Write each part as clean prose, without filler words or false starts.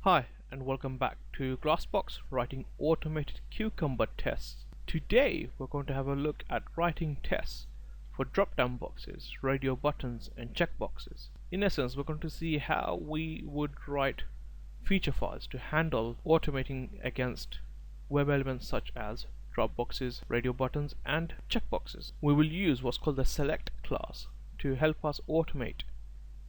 Hi, and welcome back to Glassbox writing automated cucumber tests. Today we're going to have a look at writing tests for drop-down boxes, radio buttons, and checkboxes. In essence, we're going to see how we would write feature files to handle automating against web elements such as drop boxes, radio buttons, and checkboxes. We will use what's called the select class to help us automate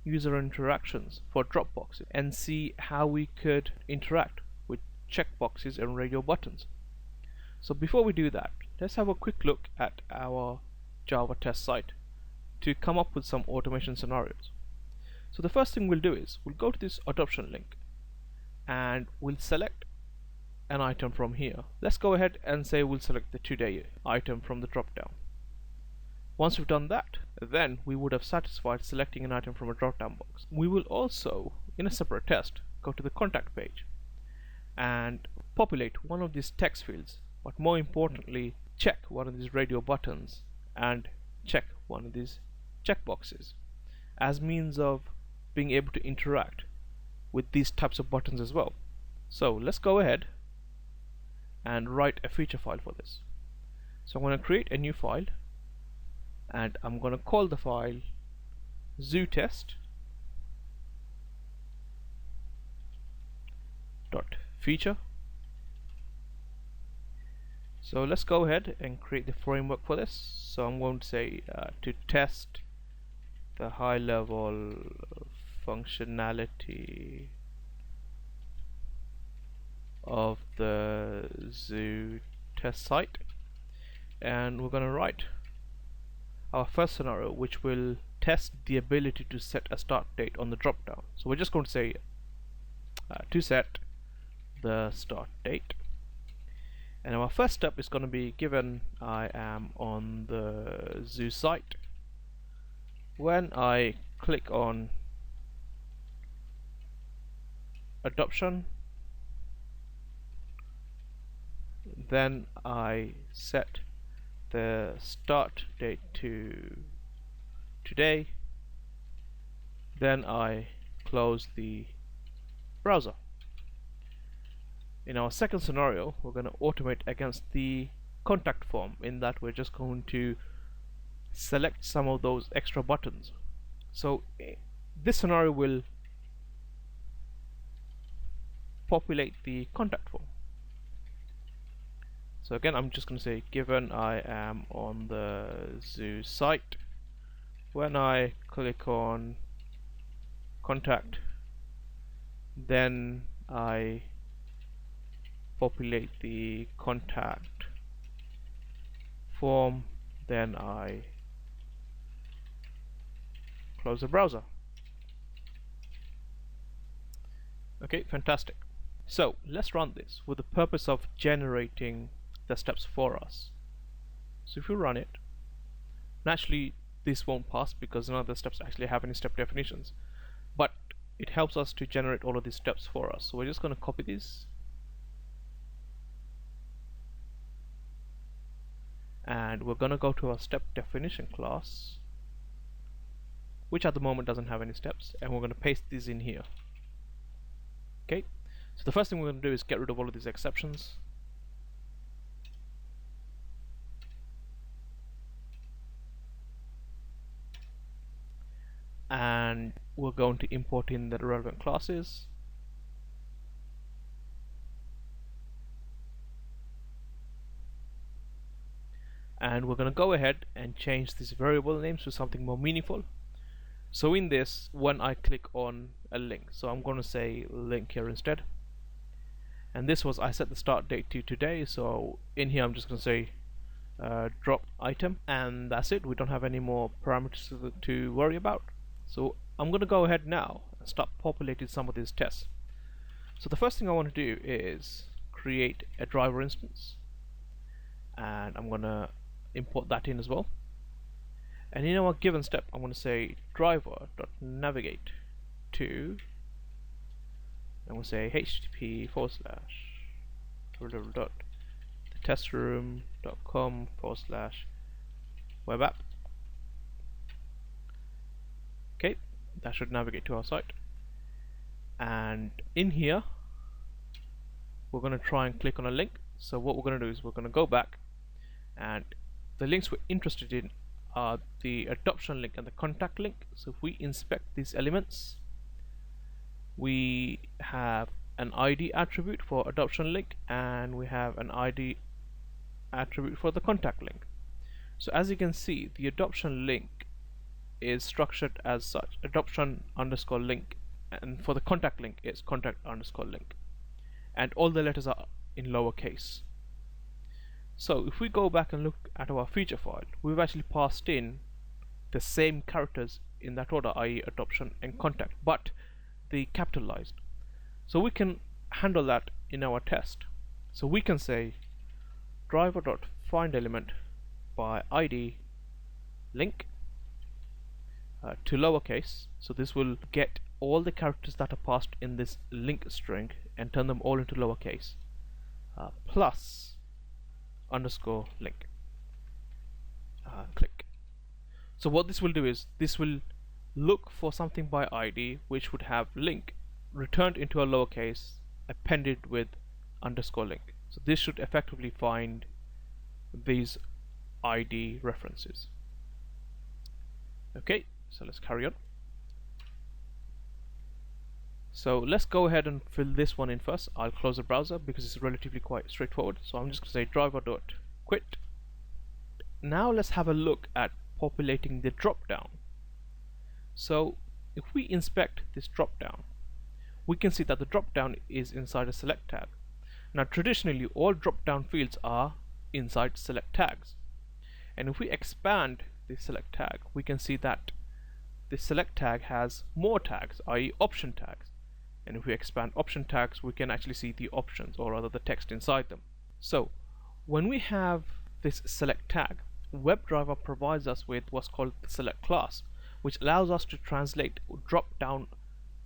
user interactions for Dropboxes and see how we could interact with checkboxes and radio buttons. So before we do that, let's have a quick look at our Java test site to come up with some automation scenarios. So the first thing we'll do is we'll go to this adoption link and we'll select an item from here. Let's go ahead and say we'll select the today item from the drop-down. Once we've done that, then we would have satisfied selecting an item from a drop-down box. We will also, in a separate test, go to the contact page and populate one of these text fields, but more importantly, check one of these radio buttons and check one of these checkboxes as means of being able to interact with these types of buttons as well. So let's go ahead and write a feature file for this. So I'm going to create a new file, and I'm going to call the file zootest.feature. So let's go ahead and create the framework for this. So I'm going to say to test the high level functionality of the zoo test site, and we're going to write our first scenario, which will test the ability to set a start date on the drop-down. So we're just going to say to set the start date, and our first step is going to be given I am on the zoo site. When I click on adoption, then I set the start date to today, then I close the browser. In our second scenario, we're going to automate against the contact form, in that we're just going to select some of those extra buttons. So this scenario will populate the contact form. So again, I'm just going to say given I am on the zoo site, when I click on contact, then I populate the contact form, then I close the browser. Okay, fantastic. So let's run this with the purpose of generating the steps for us. So if you run it, naturally this won't pass because none of the steps actually have any step definitions, but it helps us to generate all of these steps for us. So we're just going to copy these and we're going to go to our step definition class, which at the moment doesn't have any steps, and we're going to paste these in here. Okay, so the first thing we're going to do is get rid of all of these exceptions. And we're going to import in the relevant classes. And we're going to go ahead and change these variable names to something more meaningful. So in this, when I click on a link, so I'm going to say link here instead. And this was, I set the start date to today, so in here I'm just going to say drop item, and that's it. We don't have any more parameters to worry about. So I'm going to go ahead now and start populating some of these tests. So the first thing I want to do is create a driver instance, and I'm going to import that in as well. And in our given step, I'm going to say driver.navigate to, and we'll say http://testrooom.com/web app. Okay, that should navigate to our site, and in here we're going to try and click on a link. So what we're going to do is we're going to go back, and the links we're interested in are the adoption link and the contact link. So if we inspect these elements, we have an ID attribute for adoption link, and we have an ID attribute for the contact link. So as you can see, the adoption link is structured as such, adoption underscore link, and for the contact link it's contact underscore link, and all the letters are in lowercase. So if we go back and look at our feature file, we've actually passed in the same characters in that order, i.e. adoption and contact, but they capitalized. So we can handle that in our test. So we can say driver.findElement by ID link to lowercase. So this will get all the characters that are passed in this link string and turn them all into lowercase, plus underscore link. Click. So what this will do is this will look for something by ID which would have link returned into a lowercase appended with underscore link. So this should effectively find these ID references. Okay, so let's carry on. So let's go ahead and fill this one in first. I'll close the browser because it's relatively quite straightforward. So I'm just going to say driver.quit. Now let's have a look at populating the dropdown. So if we inspect this dropdown, we can see that the dropdown is inside a select tag. Now traditionally all dropdown fields are inside select tags, and if we expand the select tag, we can see that the select tag has more tags, i.e. option tags. And if we expand option tags, we can actually see the options, or rather the text inside them. So when we have this select tag, WebDriver provides us with what's called the select class, which allows us to translate drop-down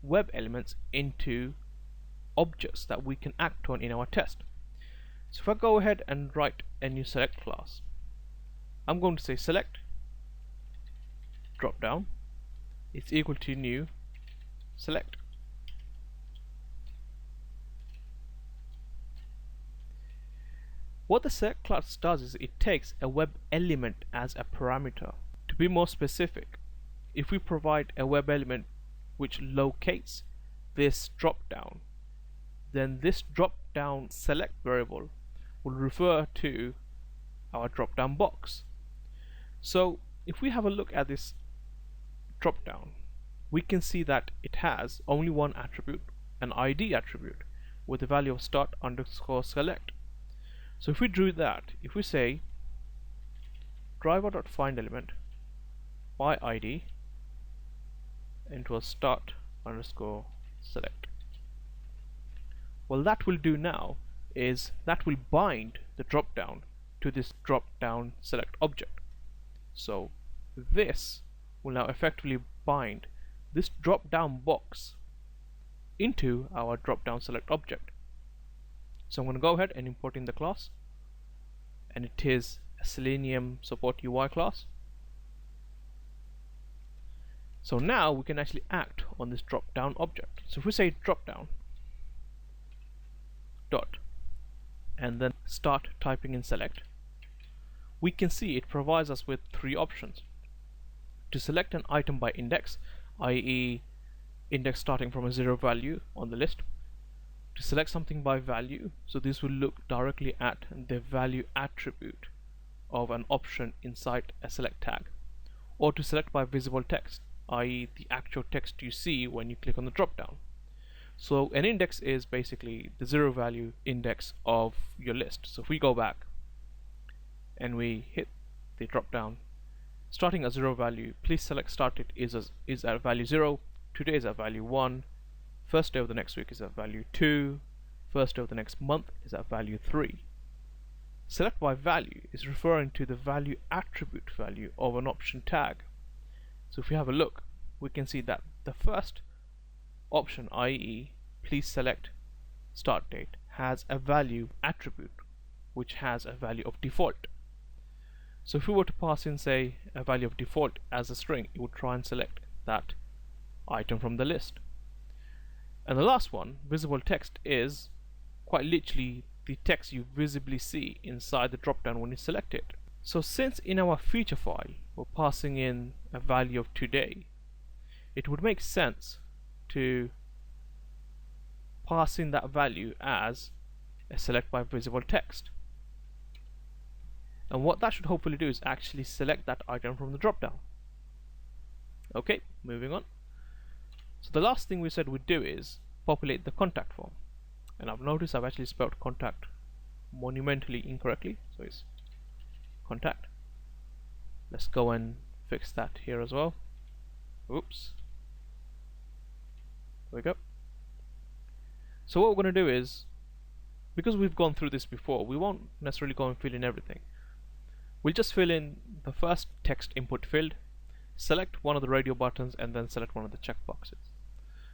web elements into objects that we can act on in our test. So if I go ahead and write a new select class, I'm going to say select dropdown is equal to new select. What the select class does is it takes a web element as a parameter. To be more specific, if we provide a web element which locates this dropdown, then this dropdown select variable will refer to our dropdown box. So if we have a look at this dropdown, we can see that it has only one attribute, an ID attribute, with the value of start underscore select. So if we drew that, if we say driver.findElement by ID into a start underscore select, well, that will do now is that will bind the dropdown to this dropdown select object. So this will now effectively bind this dropdown box into our dropdown select object. So I'm going to go ahead and import in the class, and it is a Selenium support UI class. So now we can actually act on this dropdown object. So if we say dropdown dot and then start typing in select, we can see it provides us with three options. To select an item by index, i.e. index starting from a 0 value on the list. To select something by value, so this will look directly at the value attribute of an option inside a select tag. Or to select by visible text, i.e. the actual text you see when you click on the dropdown. So an index is basically the 0 value index of your list. So if we go back and we hit the dropdown, starting at 0 value, please select started is at value 0, today is at value 1, first day of the next week is at value 2, first day of the next month is at value 3. Select by value is referring to the value attribute value of an option tag. So if we have a look, we can see that the first option, i.e. please select start date, has a value attribute which has a value of default. So if we were to pass in, say, a value of default as a string, it would try and select that item from the list. And the last one, visible text, is quite literally the text you visibly see inside the dropdown when you select it. So since in our feature file we're passing in a value of today, it would make sense to pass in that value as a select by visible text. And what that should hopefully do is actually select that item from the dropdown. Okay, moving on. So the last thing we said we'd do is populate the contact form. And I've noticed I've actually spelled contact monumentally incorrectly, so it's contact. Let's go and fix that here as well. Oops. There we go. So what we're going to do is, because we've gone through this before, we won't necessarily go and fill in everything. We'll just fill in the first text input field, select one of the radio buttons, and then select one of the checkboxes.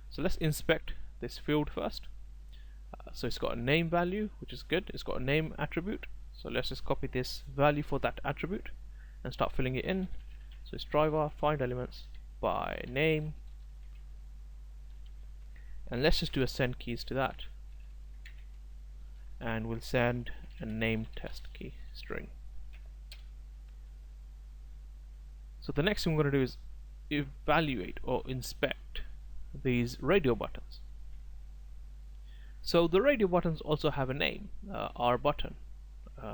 So let's inspect this field first. So it's got a name value, which is good. It's got a name attribute. So let's just copy this value for that attribute and start filling it in. So it's driver, find elements by name. And let's just do a send keys to that. And we'll send a name test key string. So the next thing we're going to do is evaluate or inspect these radio buttons. So the radio buttons also have a name, R button,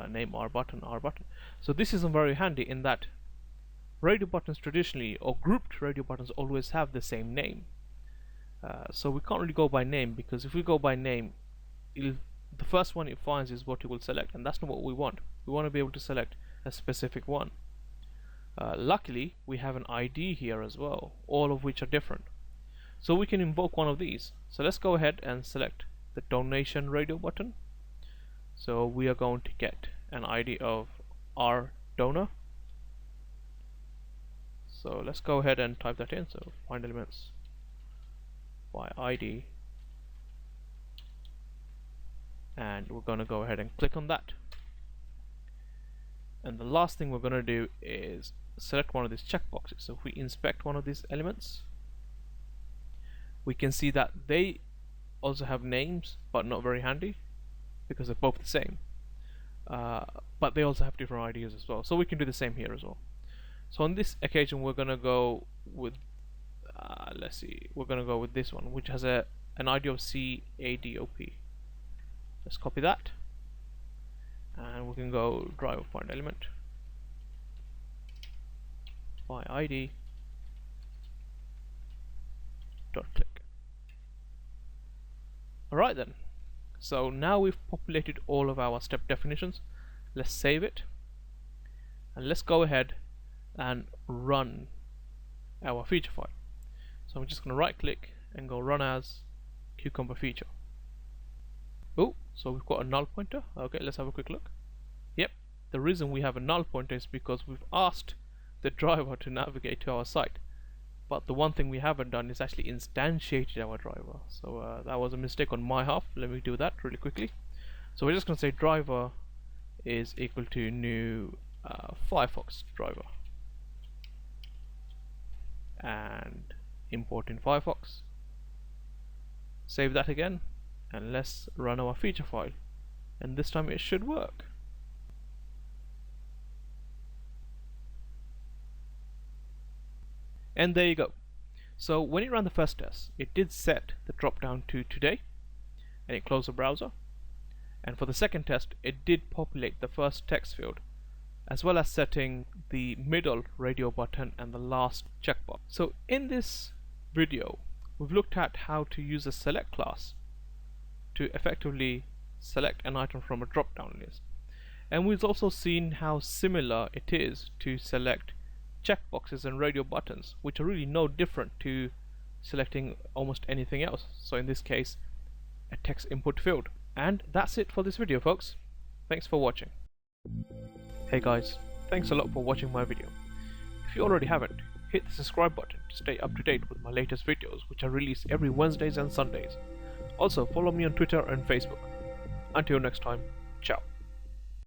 name R button, R button. So this isn't very handy in that radio buttons traditionally, or grouped radio buttons, always have the same name. So we can't really go by name, because if we go by name, the first one it finds is what it will select, and that's not what we want. We want to be able to select a specific one. Luckily, we have an ID here as well, all of which are different. So we can invoke one of these. So let's go ahead and select the donation radio button. So we are going to get an ID of our donor. So let's go ahead and type that in. So find elements by ID, and we're going to go ahead and click on that. And the last thing we're going to do is select one of these checkboxes. So if we inspect one of these elements, we can see that they also have names, but not very handy because they're both the same. But they also have different IDs as well. So we can do the same here as well. So on this occasion, we're gonna go with let's see, we're gonna go with this one, which has an ID of CADOP. Let's copy that, and we can go driver find element by ID dot click. Alright then, so now we've populated all of our step definitions. Let's save it, and let's go ahead and run our feature file. So I'm just going to right click and go run as Cucumber feature. Oh, so we've got a null pointer. Okay, let's have a quick look. Yep, the reason we have a null pointer is because we've asked the driver to navigate to our site. But the one thing we haven't done is actually instantiated our driver. So that was a mistake on my half. Let me do that really quickly. So we're just going to say driver is equal to new Firefox driver, and import in Firefox. Save that again, and let's run our feature file, and this time it should work. And there you go. So when it ran the first test, it did set the drop down to today, and it closed the browser. And for the second test, it did populate the first text field, as well as setting the middle radio button and the last checkbox. So in this video, we've looked at how to use a select class to effectively select an item from a drop-down list. And we've also seen how similar it is to select checkboxes and radio buttons, which are really no different to selecting almost anything else. So in this case, a text input field. And that's it for this video, folks. Thanks for watching. Hey guys, thanks a lot for watching my video. If you already haven't, hit the subscribe button to stay up to date with my latest videos, which I release every Wednesdays and Sundays. Also, follow me on Twitter and Facebook. Until next time, ciao.